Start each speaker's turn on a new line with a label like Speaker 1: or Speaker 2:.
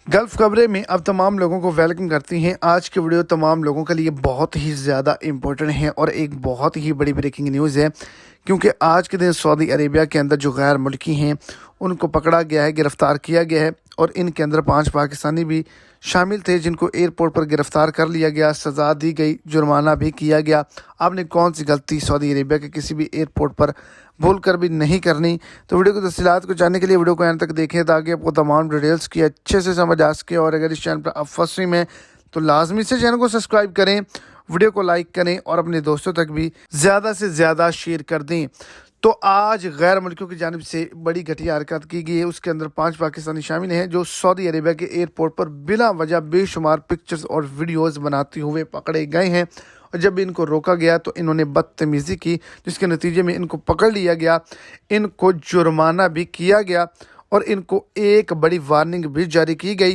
Speaker 1: Gulf खबरें में अब तमाम लोगों को वेलकम करती हैं। आज की वीडियो तमाम लोगों के लिए बहुत ही ज़्यादा इम्पोर्टेंट है और एक बहुत ही बड़ी ब्रेकिंग न्यूज़ है, क्योंकि आज के दिन सऊदी अरेबिया के अंदर जो गैर मुल्की हैं उनको पकड़ा गया है, गिरफ़्तार किया गया है और इनके अंदर 5 पाकिस्तानी भी शामिल थे जिनको एयरपोर्ट पर गिरफ़्तार कर लिया गया, सज़ा दी गई, जुर्माना भी किया गया। आपने कौन सी गलती सऊदी अरेबिया के किसी भी एयरपोर्ट पर भूल कर भी नहीं करनी। तो वीडियो की तफसीलात को जानने के लिए वीडियो को यहाँ तक देखें ताकि आपको तमाम डिटेल्स की अच्छे से समझ आ सके। और अगर इस चैनल पर आप फर्स्ट टाइम हैं तो लाजमी से चैनल को सब्सक्राइब करें, वीडियो को लाइक करें और अपने दोस्तों तक भी ज़्यादा से ज़्यादा शेयर कर दें। तो आज गैर मुल्कियों की जानिब से बड़ी घटिया हरकत की गई है। उसके अंदर 5 पाकिस्तानी शामिल हैं जो सऊदी अरेबिया के एयरपोर्ट पर बिला वजह बेशुमार पिक्चर्स और वीडियोस बनाते हुए पकड़े गए हैं। और जब इनको रोका गया तो इन्होंने बदतमीज़ी की, जिसके नतीजे में इनको पकड़ लिया गया, इनको जुर्माना भी किया गया और इनको एक बड़ी वार्निंग भी जारी की गई।